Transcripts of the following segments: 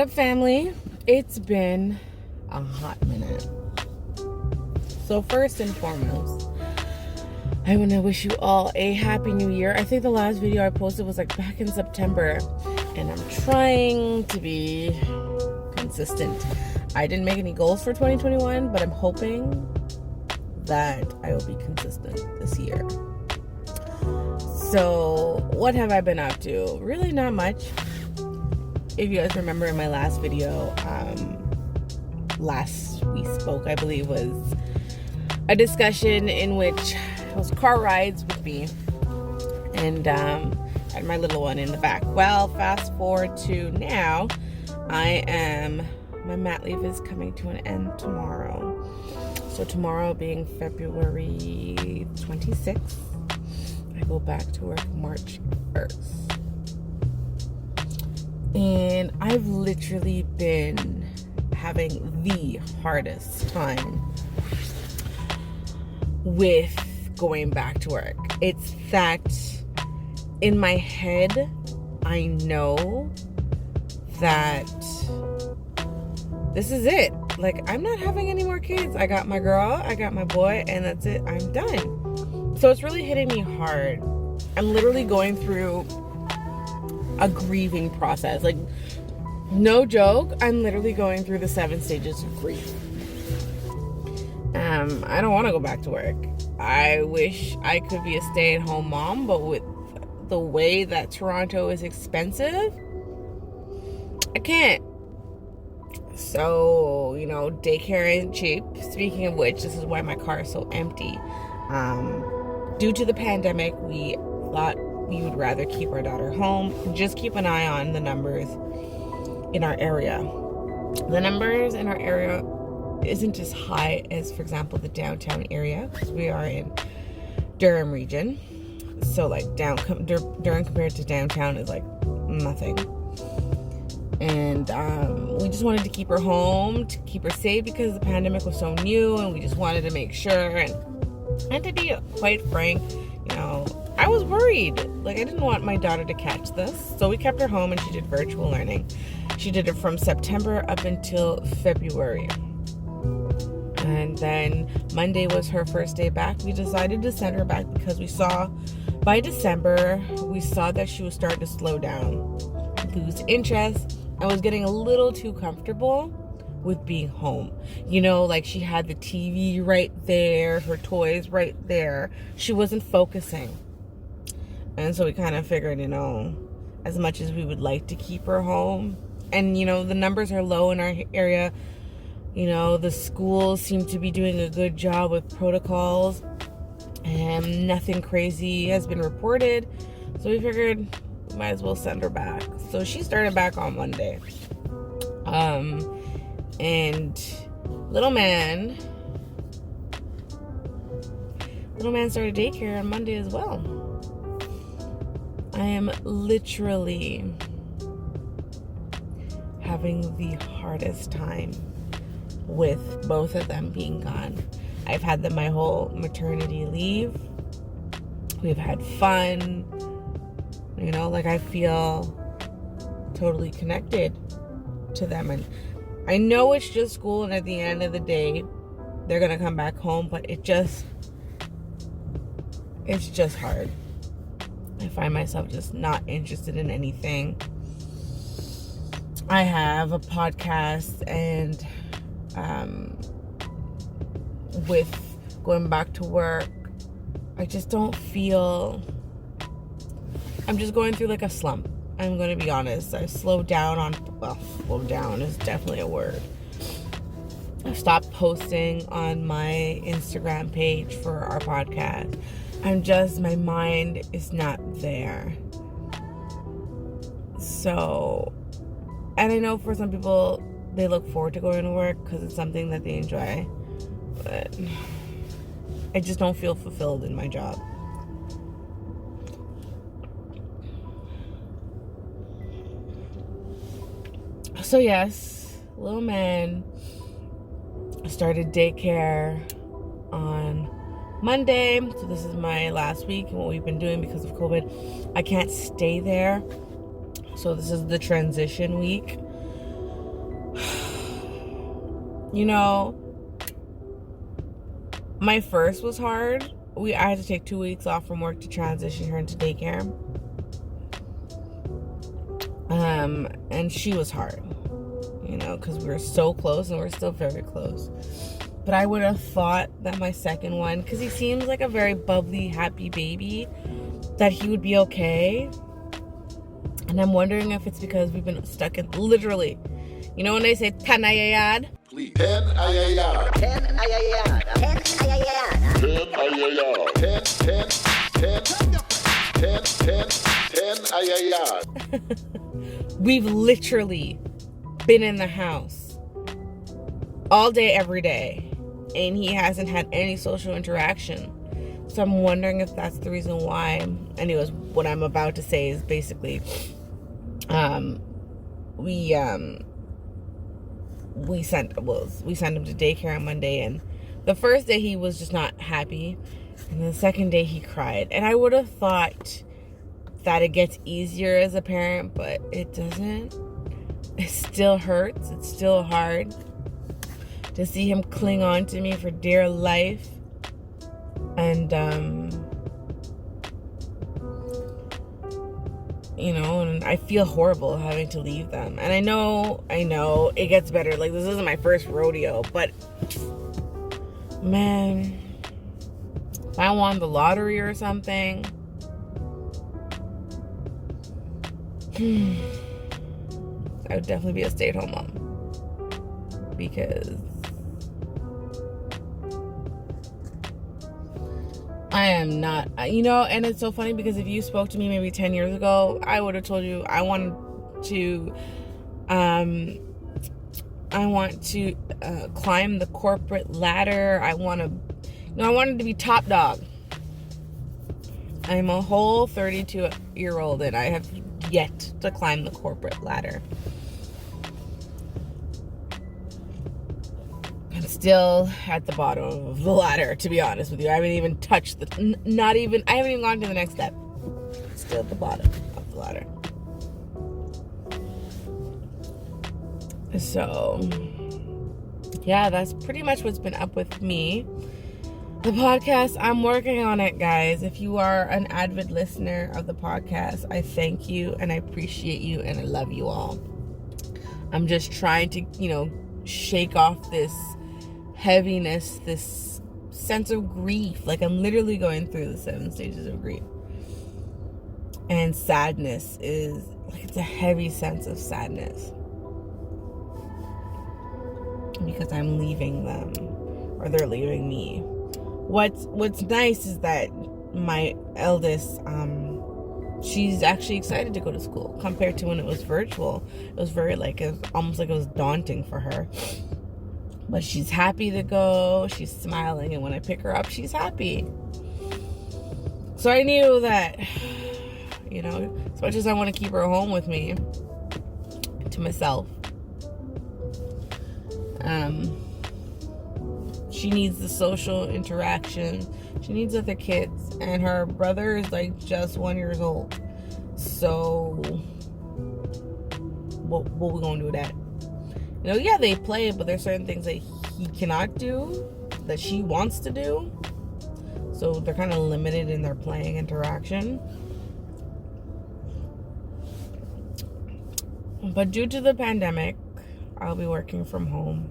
up, family? It's been a hot minute. So first and foremost, I want to wish you all a happy new year. I think the last video I posted was like back in September, and I'm trying to be consistent. I didn't make any goals for 2021, but I'm hoping that I will be consistent this year. So what have I been up to? Really not much. If you guys remember in my last video, last we spoke, I believe, was a discussion in which it was car rides with me and had my little one in the back. Well, fast forward to now, my mat leave is coming to an end tomorrow. So tomorrow being February 26th, I go back to work March 1st. And I've literally been having the hardest time with going back to work. It's that in my head, I know that this is it. Like, I'm not having any more kids. I got my girl, I got my boy, and that's it. I'm done. So it's really hitting me hard. I'm literally going through a grieving process. Like, no joke, I'm literally going through the 7 stages of grief. I don't want to go back to work. I wish I could be a stay-at-home mom, but with the way that Toronto is expensive, I can't. So, daycare ain't cheap. Speaking of which, this is why my car is so empty. Due to the pandemic, we thought we would rather keep our daughter home, just keep an eye on the numbers in our area. The numbers in our area isn't as high as, for example, the downtown area, because we are in Durham region. So like Durham compared to downtown is like nothing. And we just wanted to keep her home, to keep her safe, because the pandemic was so new, and we just wanted to make sure. And to be quite frank, I was worried. Like, I didn't want my daughter to catch this. So we kept her home, and she did virtual learning. She did it from September up until February. And then Monday was her first day back. We decided to send her back because by December, we saw that she was starting to slow down, lose interest, and was getting a little too comfortable with being home. Like, she had the TV right there, her toys right there. She wasn't focusing. And so we kind of figured, as much as we would like to keep her home, and, the numbers are low in our area, the schools seem to be doing a good job with protocols, and nothing crazy has been reported. So we figured we might as well send her back. So she started back on Monday. And little man started daycare on Monday as well. I am literally having the hardest time with both of them being gone. I've had them my whole maternity leave. We've had fun. I feel totally connected to them. And I know it's just school, and at the end of the day, they're going to come back home, but it's just hard. I find myself just not interested in anything. I have a podcast, and with going back to work, I just don't feel... I'm just going through like a slump. I'm going to be honest. I've slowed down slow down is definitely a word. I've stopped posting on my Instagram page for our podcast. My mind is not there. So, and I know for some people, they look forward to going to work because it's something that they enjoy. But I just don't feel fulfilled in my job. So yes, little man started daycare on Monday. So this is my last week and what we've been doing because of COVID. I can't stay there. So this is the transition week. You know, my first was hard. I had to take 2 weeks off from work to transition her into daycare. And she was hard, you know, because we were so close and we're still very close. But I would have thought that my second one, because he seems like a very bubbly, happy baby, that he would be okay. And I'm wondering if it's because we've been stuck in, literally, you know when they say tanayayad? Please. Ten ayayad. Ten ayayad. Ten ayayad. Ten ayayad. We've literally been in the house all day, every day, and he hasn't had any social interaction. So I'm wondering if that's the reason why. Anyways, what I'm about to say is basically, we sent him to daycare on Monday, and the first day he was just not happy, and the second day he cried. And I would have thought that it gets easier as a parent, but it doesn't. It still hurts. It's still hard to see him cling on to me for dear life. And you know, and I feel horrible having to leave them. And I know it gets better. Like, this isn't my first rodeo, but man, if I won the lottery or something, I would definitely be a stay-at-home mom, because I am not, you know. And it's so funny because if you spoke to me maybe 10 years ago, I would have told you I want to climb the corporate ladder. I wanted to be top dog. I'm a whole 32-year-old and I have yet to climb the corporate ladder. I'm still at the bottom of the ladder, to be honest with you. I haven't even touched I haven't even gone to the next step. Still at the bottom of the ladder. So, yeah, that's pretty much what's been up with me. The podcast, I'm working on it, guys. If you are an avid listener of the podcast, I thank you and I appreciate you and I love you all. I'm just trying to, you know, shake off this heaviness, this sense of grief. Like, I'm literally going through the 7 stages of grief. And sadness is, like, it's a heavy sense of sadness. Because I'm leaving them, or they're leaving me. What's nice is that my eldest, she's actually excited to go to school compared to when it was virtual. It was almost like it was daunting for her. But she's happy to go. She's smiling, and when I pick her up, she's happy. So I knew that, you know, as much as I want to keep her home with me, to myself, she needs the social interaction. She needs other kids. And her brother is like just 1 year old. So what we gonna do with that? You know, yeah, they play, but there's certain things that he cannot do that she wants to do. So they're kind of limited in their playing interaction. But due to the pandemic, I'll be working from home.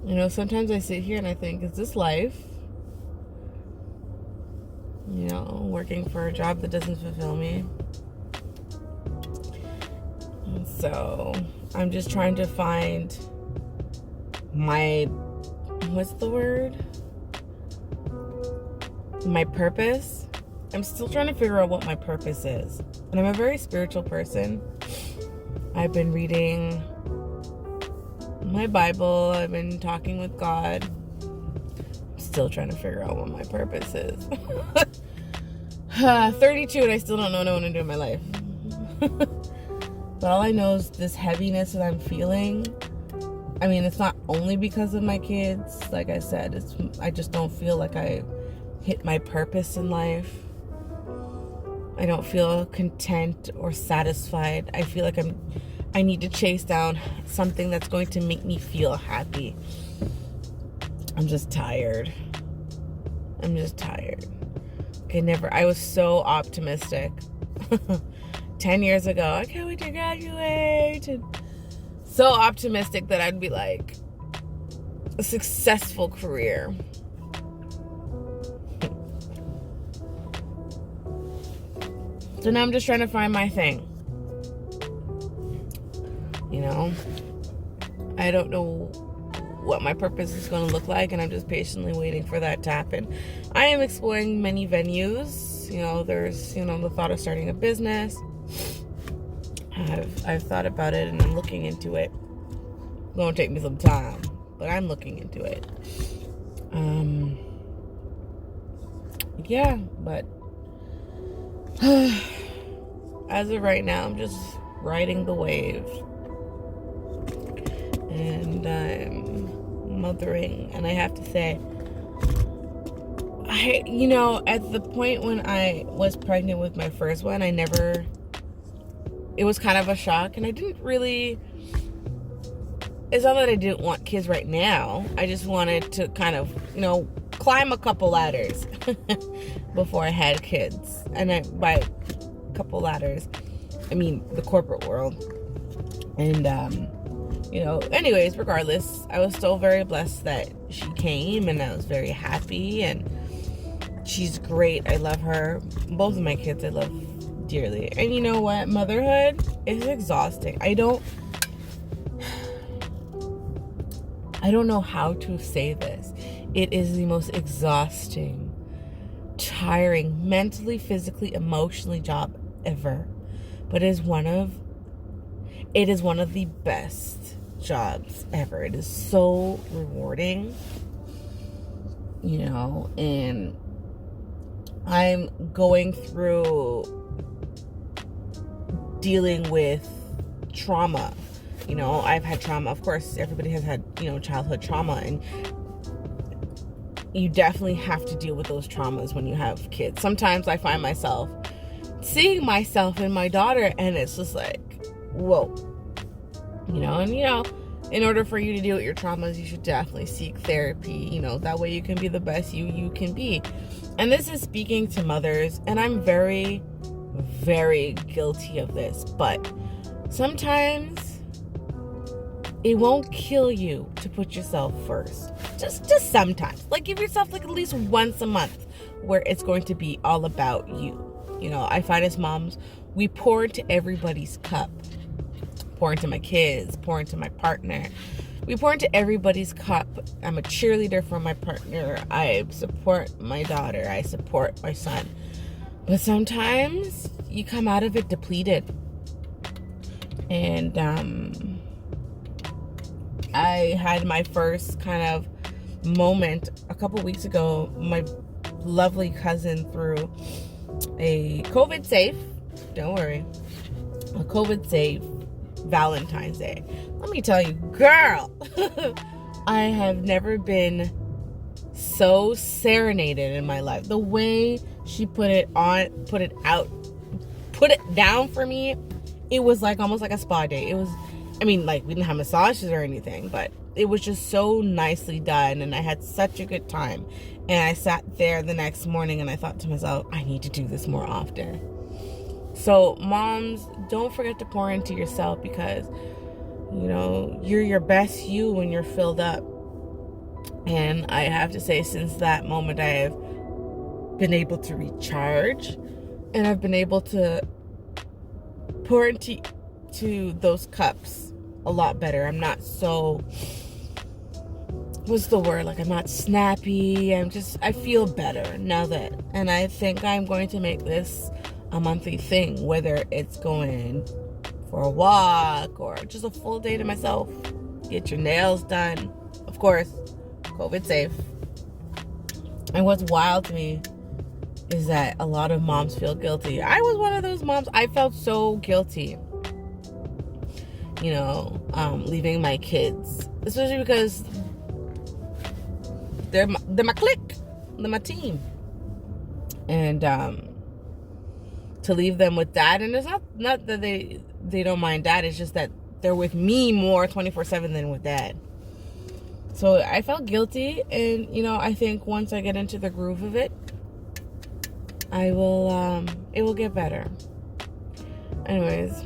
You know, sometimes I sit here and I think, is this life? You know, working for a job that doesn't fulfill me. And so I'm just trying to find my purpose. I'm still trying to figure out what my purpose is. And I'm a very spiritual person. I've been reading my Bible. I've been talking with God. I'm still trying to figure out what my purpose is. 32 and I still don't know what I want to do in my life. But all I know is this heaviness that I'm feeling. I mean, it's not only because of my kids. Like I said, I just don't feel like I hit my purpose in life. I don't feel content or satisfied. I feel like I need to chase down something that's going to make me feel happy. I'm just tired. I was so optimistic 10 years ago. I can't wait to graduate. And so optimistic that I'd be like a successful career. So now I'm just trying to find my thing. You know, I don't know what my purpose is going to look like, and I'm just patiently waiting for that to happen. I am exploring many venues. You know, there's, you know, the thought of starting a business. I've thought about it, and I'm looking into it. It's going to take me some time, but I'm looking into it. Yeah, but as of right now, I'm just riding the wave. And I'm mothering, and I have to say, you know, at the point when I was pregnant with my first one, it was kind of a shock, and I didn't really, it's not that I didn't want kids right now. I just wanted to kind of, you know, climb a couple ladders before I had kids. And by a couple ladders, I mean the corporate world. And, you know, anyways, regardless, I was still very blessed that she came, and I was very happy, and she's great. I love her. Both of my kids I love dearly. And you know what? Motherhood is exhausting. I don't know how to say this. It is the most exhausting, tiring, mentally, physically, emotionally job ever. But it is one of the best jobs ever. It is so rewarding, you know, and I'm going through dealing with trauma. You know, I've had trauma. Of course, everybody has had, you know, childhood trauma, and you definitely have to deal with those traumas when you have kids. Sometimes I find myself seeing myself in my daughter, and it's just like, whoa. You know, and you know, in order for you to deal with your traumas, you should definitely seek therapy. You know, that way you can be the best you can be. And this is speaking to mothers, and I'm very, very guilty of this. But sometimes it won't kill you to put yourself first. Just sometimes. Like, give yourself like at least once a month where it's going to be all about you. You know, I find as moms, we pour into everybody's cup. Pour into my kids, pour into my partner. We pour into everybody's cup. I'm a cheerleader for my partner. I support my daughter. I support my son. But sometimes you come out of it depleted. And I had my first kind of moment a couple weeks ago. My lovely cousin threw a COVID safe, don't worry, a COVID safe Valentine's Day. Let me tell you, girl, I have never been so serenaded in my life. The way she put it down for me, it was like almost like a spa day. It was, I mean, like, we didn't have massages or anything, but it was just so nicely done, and I had such a good time. And I sat there the next morning and I thought to myself, I need to do this more often. So moms, don't forget to pour into yourself, because, you know, you're your best you when you're filled up. And I have to say, since that moment, I have been able to recharge, and I've been able to pour into those cups a lot better. I'm not so, what's the word? Like, I'm not snappy. I feel better now that, and I think I'm going to make this a monthly thing, whether it's going for a walk or just a full day to myself. Get your nails done. Of course, COVID safe. And what's wild to me is that a lot of moms feel guilty. I was one of those moms. I felt so guilty, you know, leaving my kids, especially because they're my clique, they're my team, and to leave them with dad. And it's not that they don't mind dad, it's just that there with me more 24/7 than with Dad. So I felt guilty, and you know, I think once I get into the groove of it, it will get better. Anyways,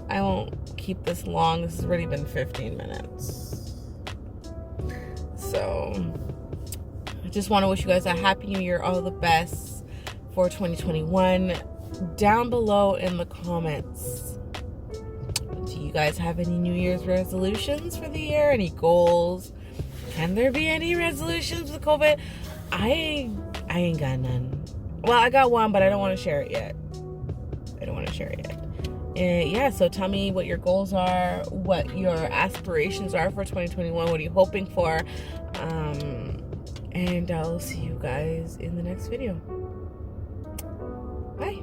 I won't keep this long. This has already been 15 minutes. So I just want to wish you guys a happy new year, all the best for 2021. Down below in the comments, do you guys have any New Year's resolutions for the year? Any goals? Can there be any resolutions with COVID? I ain't got none. Well, I got one, but I don't want to share it yet. Yeah, so tell me what your goals are, what your aspirations are for 2021. What are you hoping for? And I'll see you guys in the next video. Bye.